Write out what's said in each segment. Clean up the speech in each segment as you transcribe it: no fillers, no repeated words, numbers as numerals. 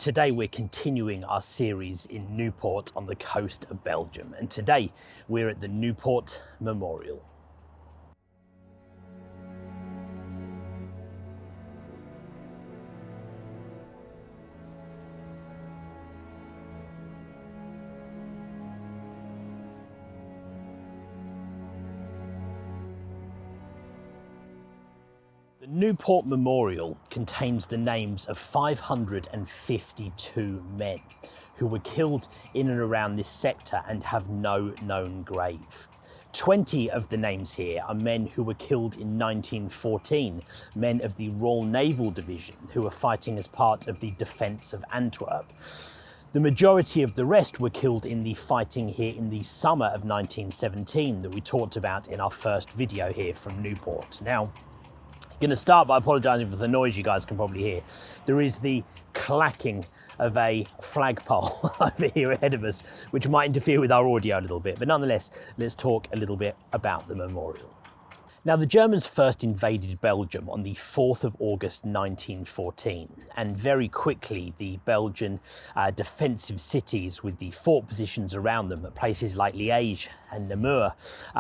Today we're continuing our series in Nieuwpoort on the coast of Belgium, and today we're at the Nieuwpoort Memorial. The Nieuwpoort Memorial contains the names of 552 men who were killed in and around this sector and have no known grave. 20 of the names here are men who were killed in 1914, men of the Royal Naval Division who were fighting as part of the defence of Antwerp. The majority of the rest were killed in the fighting here in the summer of 1917 that we talked about in our first video here from Nieuwpoort. Now, going to start by apologising for the noise you guys can probably hear. There is the clacking of a flagpole over here ahead of us, which might interfere with our audio a little bit, but nonetheless, let's talk a little bit about the memorial. Now, the Germans first invaded Belgium on the 4th of August 1914, and very quickly the Belgian defensive cities with the fort positions around them at places like Liège and Namur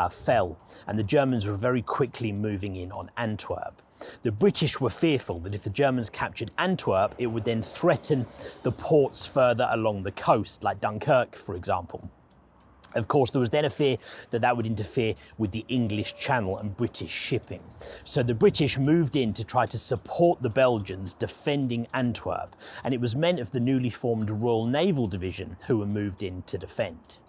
fell, and the Germans were very quickly moving in on Antwerp. The British were fearful that if the Germans captured Antwerp, it would then threaten the ports further along the coast, like Dunkirk, for example. Of course, there was then a fear that that would interfere with the English Channel and British shipping. So the British moved in to try to support the Belgians defending Antwerp, and it was men of the newly formed Royal Naval Division who were moved in to defend.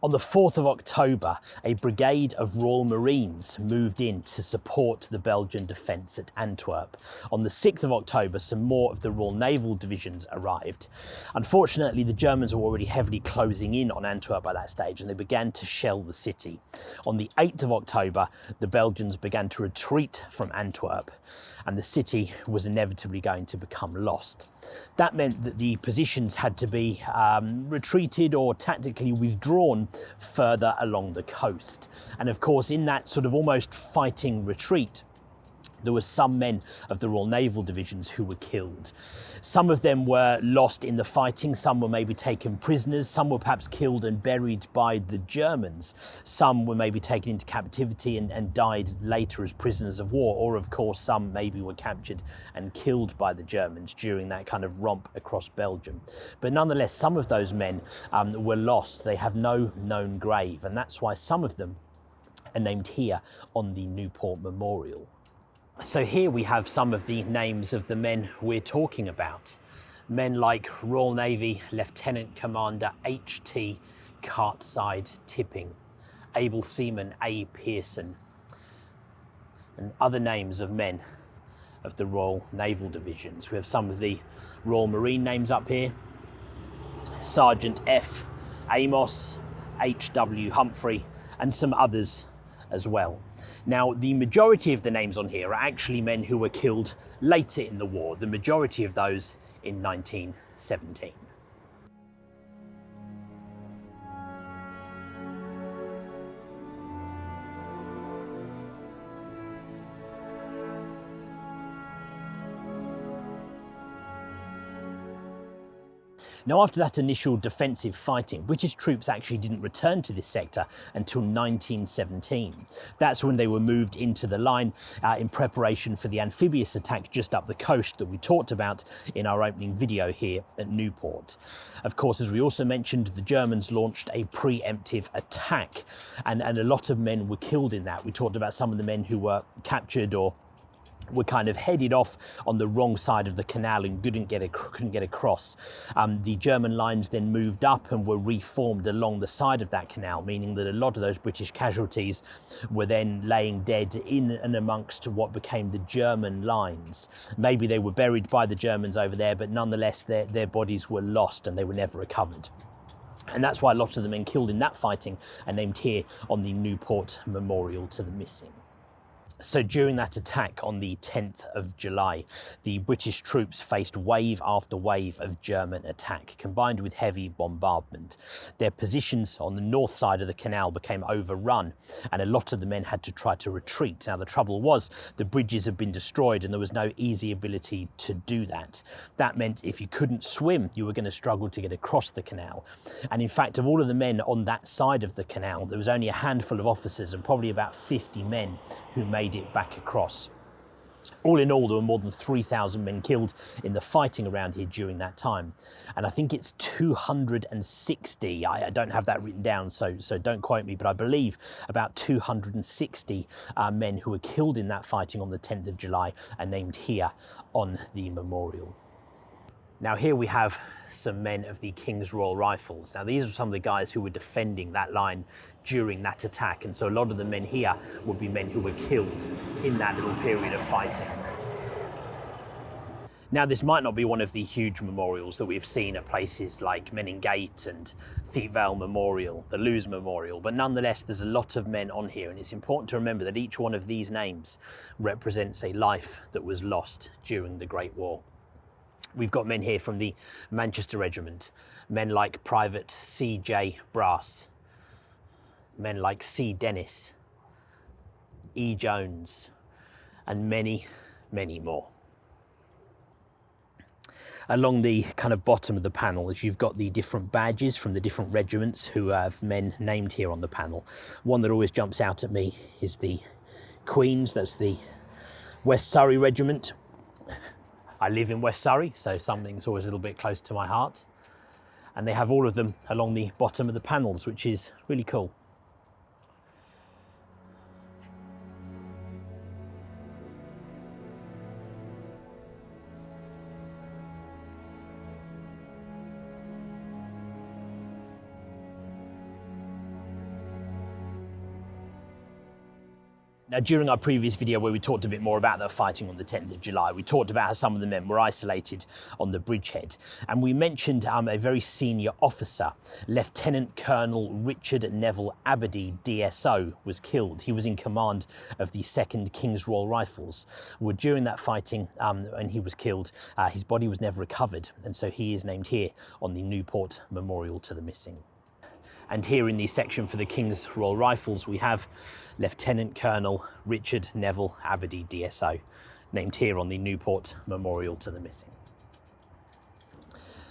On the 4th of October, a brigade of Royal Marines moved in to support the Belgian defence at Antwerp. On the 6th of October, some more of the Royal Naval divisions arrived. Unfortunately, the Germans were already heavily closing in on Antwerp by that stage, and they began to shell the city. On the 8th of October, the Belgians began to retreat from Antwerp, and the city was inevitably going to become lost. That meant that the positions had to be retreated or tactically withdrawn further along the coast. And of course, in that sort of almost fighting retreat, there were some men of the Royal Naval Divisions who were killed. Some of them were lost in the fighting, some were maybe taken prisoners, some were perhaps killed and buried by the Germans, some were maybe taken into captivity and died later as prisoners of war, or of course some maybe were captured and killed by the Germans during that kind of romp across Belgium. But nonetheless, some of those men were lost. They have no known grave, and that's why some of them are named here on the Nieuwpoort Memorial. So here we have some of the names of the men we're talking about. Men like Royal Navy Lieutenant Commander H.T. Cartside Tipping, Able Seaman A. Pearson, and other names of men of the Royal Naval Divisions. We have some of the Royal Marine names up here. Sergeant F. Amos, H.W. Humphrey, and some others as well. Now, the majority of the names on here are actually men who were killed later in the war, the majority of those in 1917. Now, after that initial defensive fighting, British troops actually didn't return to this sector until 1917. That's when they were moved into the line in preparation for the amphibious attack just up the coast that we talked about in our opening video here at Nieuwpoort. Of course, as we also mentioned, the Germans launched a preemptive attack, and a lot of men were killed in that. We talked about some of the men who were captured or were kind of headed off on the wrong side of the canal and couldn't get across. The German lines then moved up and were reformed along the side of that canal, meaning that a lot of those British casualties were then laying dead in and amongst what became the German lines. Maybe they were buried by the Germans over there, but nonetheless their bodies were lost and they were never recovered. And that's why a lot of the men killed in that fighting are named here on the Nieuwpoort Memorial to the missing. So during that attack on the 10th of July, the British troops faced wave after wave of German attack, combined with heavy bombardment. Their positions on the north side of the canal became overrun, and a lot of the men had to try to retreat. Now, the trouble was the bridges had been destroyed and there was no easy ability to do that. That meant if you couldn't swim, you were going to struggle to get across the canal. And in fact, of all of the men on that side of the canal, there was only a handful of officers and probably about 50 men who made it back across. All in all, there were more than 3,000 men killed in the fighting around here during that time. And I think it's 260, I don't have that written down, so don't quote me, but I believe about 260 men who were killed in that fighting on the 10th of July are named here on the memorial. Now here we have some men of the King's Royal Rifles. Now these are some of the guys who were defending that line during that attack, and so a lot of the men here would be men who were killed in that little period of fighting. Now this might not be one of the huge memorials that we've seen at places like Menin Gate and Thiepval Memorial, the Lewes Memorial, but nonetheless there's a lot of men on here, and it's important to remember that each one of these names represents a life that was lost during the Great War. We've got men here from the Manchester Regiment, men like Private C.J. Brass, men like C. Dennis, E. Jones, and many, many more. Along the kind of bottom of the panel, as you've got the different badges from the different regiments who have men named here on the panel. One that always jumps out at me is the Queen's, that's the West Surrey Regiment. I live in West Surrey, so something's always a little bit close to my heart. And they have all of them along the bottom of the panels, which is really cool. Now, during our previous video where we talked a bit more about the fighting on the 10th of July, we talked about how some of the men were isolated on the bridgehead. And we mentioned a very senior officer, Lieutenant Colonel Richard Neville Aberdeen, DSO, was killed. He was in command of the 2nd King's Royal Rifles. Well, during that fighting, and he was killed, his body was never recovered. And so he is named here on the Nieuwpoort Memorial to the Missing. And here in the section for the King's Royal Rifles, we have Lieutenant Colonel Richard Neville Aberdeen, DSO, named here on the Nieuwpoort Memorial to the Missing.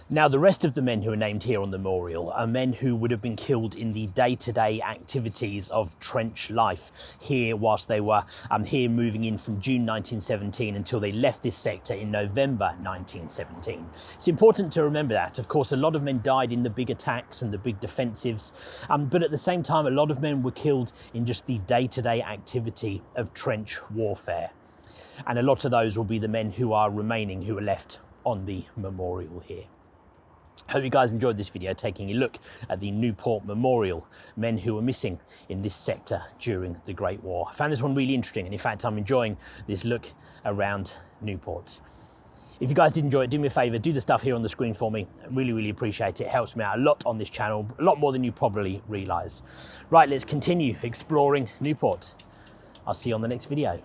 Now, the rest of the men who are named here on the memorial are men who would have been killed in the day-to-day activities of trench life here whilst they were here moving in from June 1917 until they left this sector in November 1917. It's important to remember that. Of course, a lot of men died in the big attacks and the big defensives, but at the same time, a lot of men were killed in just the day-to-day activity of trench warfare. And a lot of those will be the men who are remaining, who are left on the memorial here. Hope you guys enjoyed this video taking a look at the Nieuwpoort Memorial, men who were missing in this sector during the Great War. I found this one really interesting, and in fact I'm enjoying this look around Nieuwpoort. If you guys did enjoy it, do me a favour, do the stuff here on the screen for me. I really, really appreciate it. It helps me out a lot on this channel, a lot more than you probably realise. Right, let's continue exploring Nieuwpoort. I'll see you on the next video.